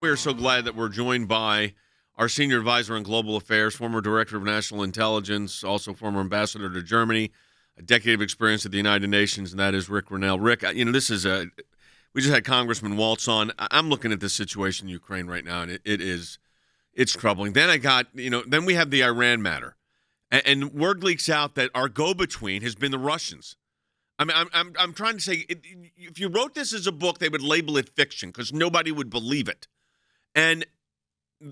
We're so glad that we're joined by our Senior Advisor on Global Affairs, former Director of National Intelligence, also former Ambassador to Germany, a decade of experience at the United Nations, and that is Rick Grenell. Rick, we just had Congressman Waltz on. I'm looking at this situation in Ukraine right now, and it's troubling. Then then we have the Iran matter, and word leaks out that our go-between has been the Russians. I mean, I'm trying to say, if you wrote this as a book, they would label it fiction because nobody would believe it. And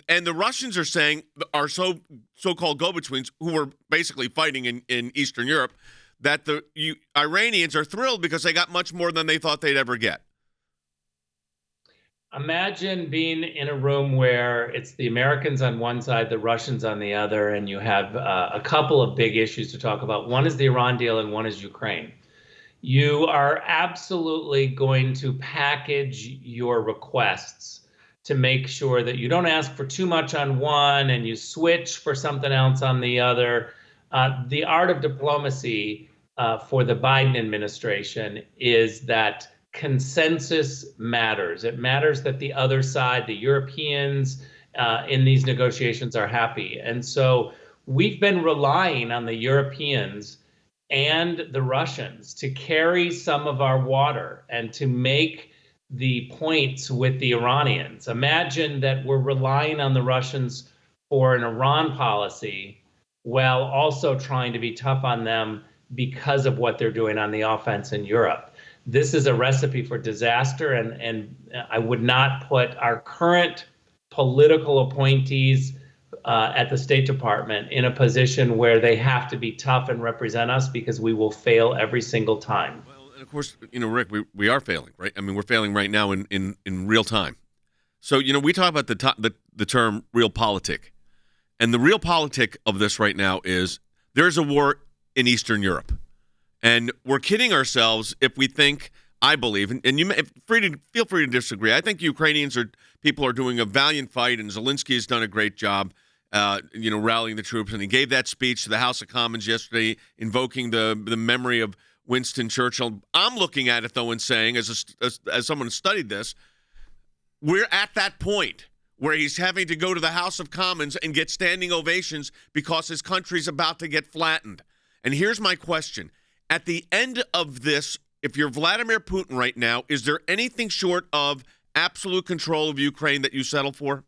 the Russians are saying, our so-called go-betweens, who were basically fighting in Eastern Europe, that the Iranians are thrilled because they got much more than they thought they'd ever get. Imagine being in a room where it's the Americans on one side, the Russians on the other, and you have a couple of big issues to talk about. One is the Iran deal and one is Ukraine. You are absolutely going to package your requests to make sure that you don't ask for too much on one and you switch for something else on the other. The art of diplomacy for the Biden administration is that consensus matters. It matters that the other side, the Europeans in these negotiations, are happy. And so we've been relying on the Europeans and the Russians to carry some of our water and to make the points with the Iranians. Imagine that we're relying on the Russians for an Iran policy while also trying to be tough on them because of what they're doing on the offense in Europe. This is a recipe for disaster, and I would not put our current political appointees at the State Department in a position where they have to be tough and represent us, because we will fail every single time. And of course, Rick, we are failing, right? I mean, we're failing right now in real time. So, we talk about the term realpolitik. And the realpolitik of this right now is there's a war in Eastern Europe. And we're kidding ourselves if we think, I believe, and feel free to disagree. I think people are doing a valiant fight, and Zelensky has done a great job, rallying the troops. And he gave that speech to the House of Commons yesterday, invoking the memory of Winston Churchill. I'm looking at it, though, and saying, as someone who studied this, we're at that point where he's having to go to the House of Commons and get standing ovations because his country's about to get flattened. And here's my question. At the end of this, if you're Vladimir Putin right now, is there anything short of absolute control of Ukraine that you settle for?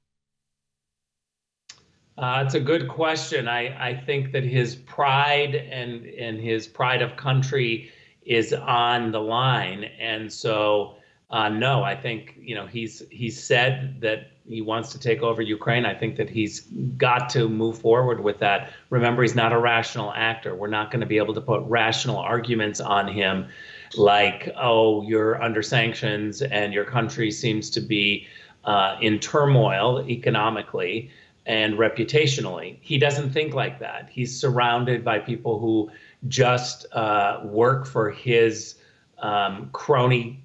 It's a good question. I think that his pride and his pride of country is on the line. And so, no, I think, he's said that he wants to take over Ukraine. I think that he's got to move forward with that. Remember, he's not a rational actor. We're not going to be able to put rational arguments on him like, oh, you're under sanctions and your country seems to be in turmoil economically and reputationally. He doesn't think like that. He's surrounded by people who just work for his crony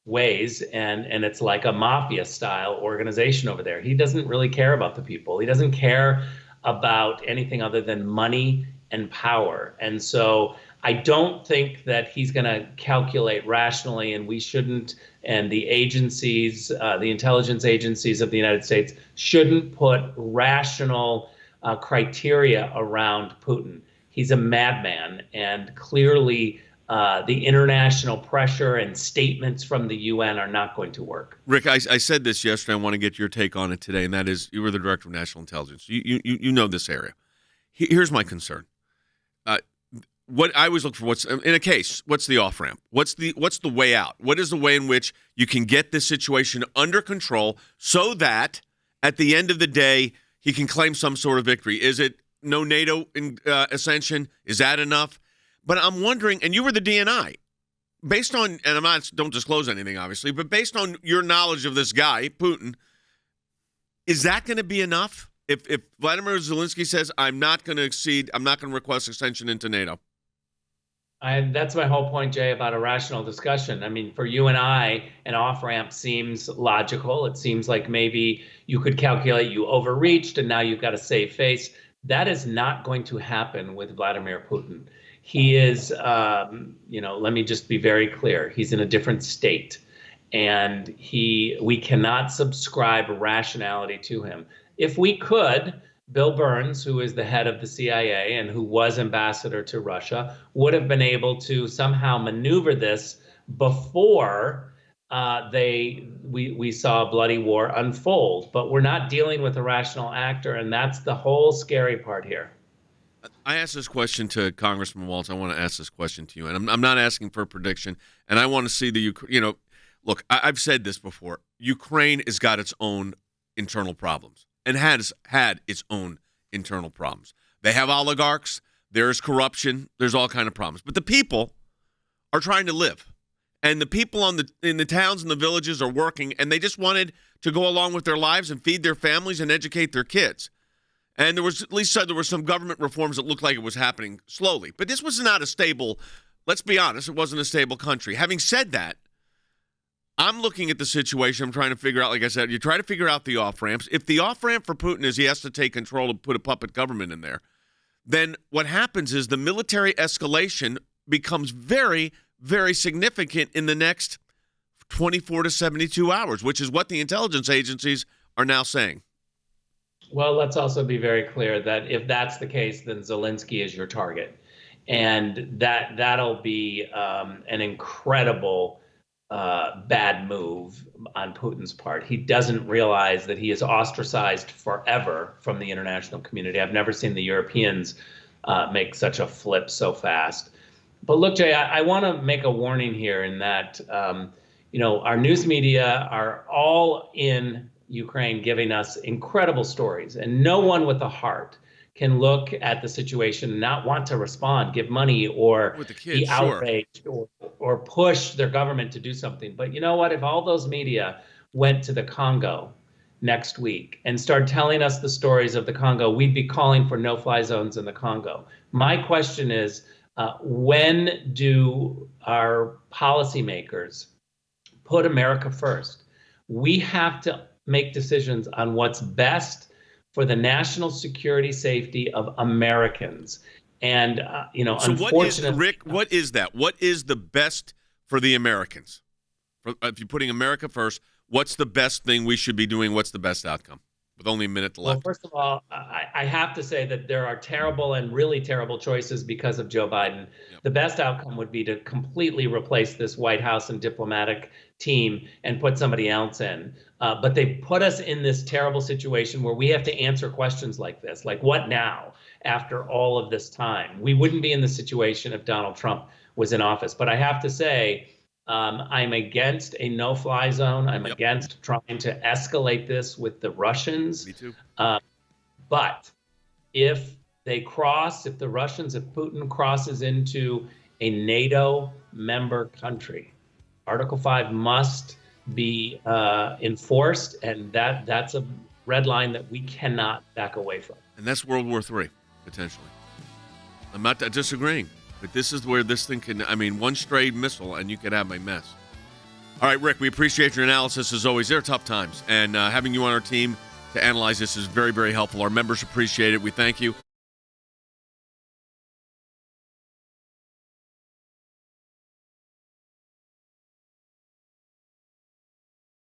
ways, and it's like a mafia style organization over there. He doesn't really care about the people. He doesn't care about anything other than money and power. And so I don't think that he's going to calculate rationally, and we shouldn't, and the agencies, the intelligence agencies of the United States shouldn't put rational criteria around Putin. He's a madman, and clearly the international pressure and statements from the UN are not going to work. Rick, I said this yesterday. I want to get your take on it today, and that is, you were the Director of National Intelligence. You know this area. Here's my concern. What I always look for, what's in a case, what's the off-ramp? What's the way out? What is the way in which you can get this situation under control so that at the end of the day he can claim some sort of victory? Is it no NATO ascension? Is that enough? But I'm wondering, and you were the DNI, based on, and don't disclose anything obviously, but based on your knowledge of this guy, Putin, is that going to be enough? If Vladimir Zelensky says, I'm not going to request extension into NATO. That's my whole point, Jay, about a rational discussion. I mean, for you and I, an off-ramp seems logical. It seems like maybe you could calculate you overreached and now you've got a save face. That is not going to happen with Vladimir Putin. He is, let me just be very clear. He's in a different state. and we cannot subscribe rationality to him. If we could, Bill Burns, who is the head of the CIA and who was ambassador to Russia, would have been able to somehow maneuver this before we saw a bloody war unfold. But we're not dealing with a rational actor, and that's the whole scary part here. I asked this question to Congressman Waltz. I want to ask this question to you, and I'm not asking for a prediction. And I want to see look, I've said this before. Ukraine has got its own internal problems and has had its own internal problems. They have oligarchs. There's corruption. There's all kind of problems. But the people are trying to live, and the people in the towns and the villages are working, and they just wanted to go along with their lives and feed their families and educate their kids. And there were some government reforms that looked like it was happening slowly. But this was not a stable, let's be honest, it wasn't a stable country. Having said that, I'm looking at the situation. I'm trying to figure out, like I said, you try to figure out the off-ramps. If the off-ramp for Putin is he has to take control and put a puppet government in there, then what happens is the military escalation becomes very, very significant in the next 24 to 72 hours, which is what the intelligence agencies are now saying. Well, let's also be very clear that if that's the case, then Zelensky is your target. And that'll be an incredible bad move on Putin's part. He doesn't realize that he is ostracized forever from the international community. I've never seen the Europeans make such a flip so fast. But look, Jay, I want to make a warning here in that, our news media are all in Ukraine giving us incredible stories, and no one with a heart can look at the situation and not want to respond, give money, or be outraged, or push their government to do something. But you know what? If all those media went to the Congo next week and started telling us the stories of the Congo, we'd be calling for no-fly zones in the Congo. My question is, when do our policymakers put America first? We have to make decisions on what's best for the national security safety of Americans. And, so unfortunately, what is that? What is the best for the Americans? If you're putting America first, what's the best thing we should be doing? What's the best outcome? With only a minute left. Well, first of all, I have to say that there are terrible and really terrible choices because of Joe Biden. Yep. The best outcome would be to completely replace this White House and diplomatic team and put somebody else in. But they put us in this terrible situation where we have to answer questions like this, like what now after all of this time? We wouldn't be in this situation if Donald Trump was in office. But I have to say, I'm against a no-fly zone. I'm against trying to escalate this with the Russians. Me too. But if Putin crosses into a NATO member country, Article 5 must be enforced, and that's a red line that we cannot back away from. And that's World War III, potentially. I'm not disagreeing. But this is where this thing one stray missile and you could have a mess. All right, Rick, we appreciate your analysis as always. They're tough times. And having you on our team to analyze this is very, very helpful. Our members appreciate it. We thank you.